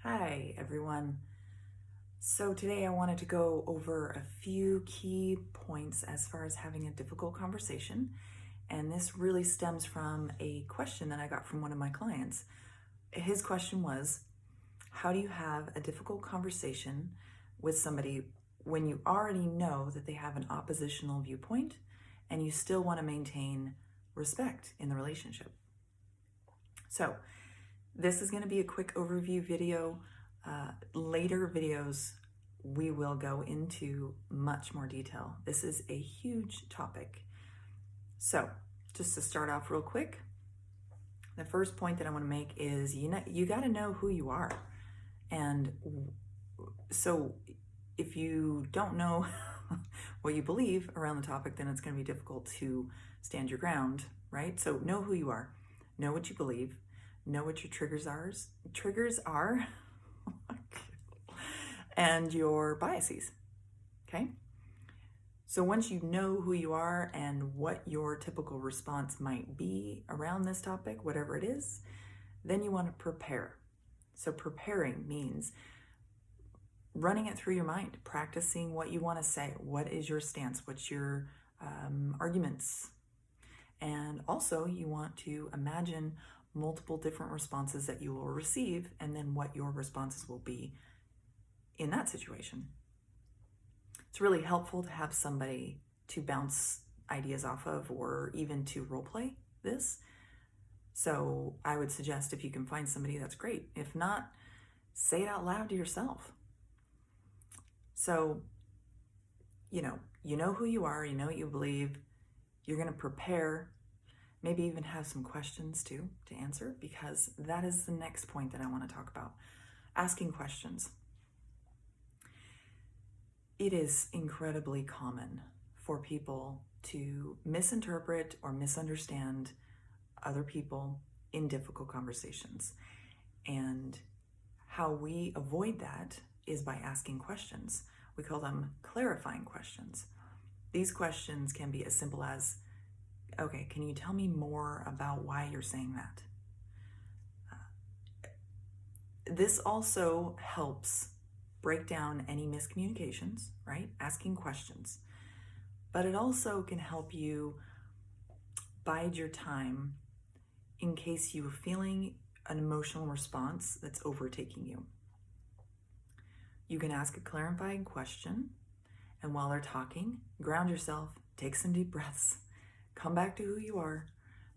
Hi, everyone. So today I wanted to go over a few key points as far as having a difficult conversation. And this really stems from a question that I got from one of my clients. His question was, how do you have a difficult conversation with somebody when you already know that they have an oppositional viewpoint and you still want to maintain respect in the relationship? So this is going to be a quick overview video. Later videos, we will go into much more detail. This is a huge topic. So just to start off real quick, the first point that I want to make is you got to know who you are. And so if you don't know what you believe around the topic, then it's going to be difficult to stand your ground, right? So know who you are, know what you believe, know what your triggers are, and your biases, okay? So once you know who you are and what your typical response might be around this topic, whatever it is, then you want to prepare. So preparing means running it through your mind, practicing what you want to say. What is your stance? What's your arguments? And also you want to imagine multiple different responses that you will receive and then what your responses will be in that situation. It's really helpful to have somebody to bounce ideas off of or even to role play this. So I would suggest if you can find somebody, that's great. If not, say it out loud to yourself. So, you know who you are, you know what you believe, you're going to prepare, maybe even have some questions too to answer, because that is the next point that I want to talk about. Asking questions. It is incredibly common for people to misinterpret or misunderstand other people in difficult conversations. And how we avoid that is by asking questions. We call them clarifying questions. These questions can be as simple as, okay, can you tell me more about why you're saying that? This also helps break down any miscommunications, right? Asking questions. But it also can help you bide your time in case you are feeling an emotional response that's overtaking you. You can ask a clarifying question, and while they're talking, ground yourself, take some deep breaths, come back to who you are,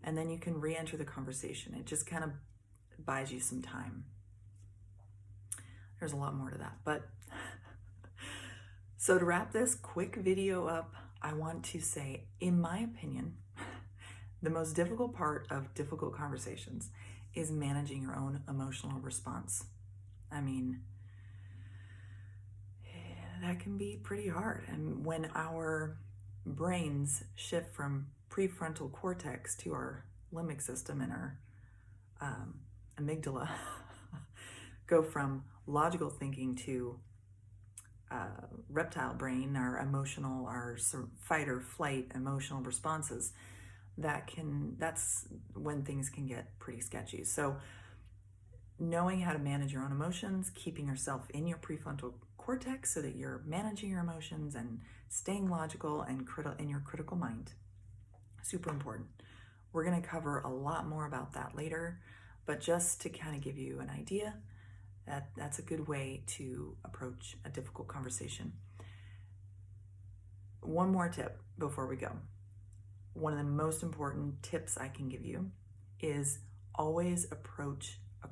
and then you can re-enter the conversation. It just kind of buys you some time. There's a lot more to that, but so to wrap this quick video up, I want to say, in my opinion, the most difficult part of difficult conversations is managing your own emotional response. I mean, that can be pretty hard. And when our brains shift from prefrontal cortex to our limbic system and our amygdala, go from logical thinking to reptile brain, our fight or flight emotional responses, that's when things can get pretty sketchy. So knowing how to manage your own emotions, keeping yourself in your prefrontal cortex so that you're managing your emotions and staying logical and in your critical mind, super important. We're going to cover a lot more about that later, but just to kind of give you an idea, that's a good way to approach a difficult conversation. One more tip before we go. One of the most important tips I can give you is always approach a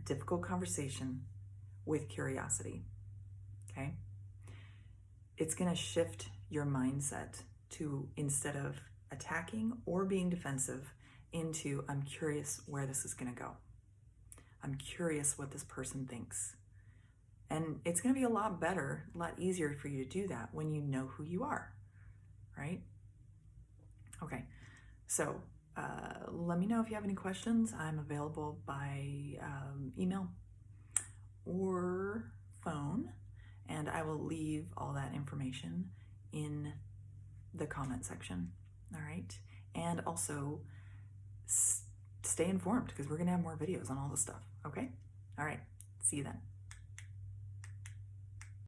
difficult conversation, with curiosity, okay? It's gonna shift your mindset to, instead of attacking or being defensive, into I'm curious where this is gonna go. I'm curious what this person thinks. And it's gonna be a lot better, a lot easier for you to do that when you know who you are, right? Okay, so let me know if you have any questions. I'm available by email or phone, and I will leave all that information in the comment section, all right? And also stay informed because we're going to have more videos on all this stuff. Okay? All right. See you then.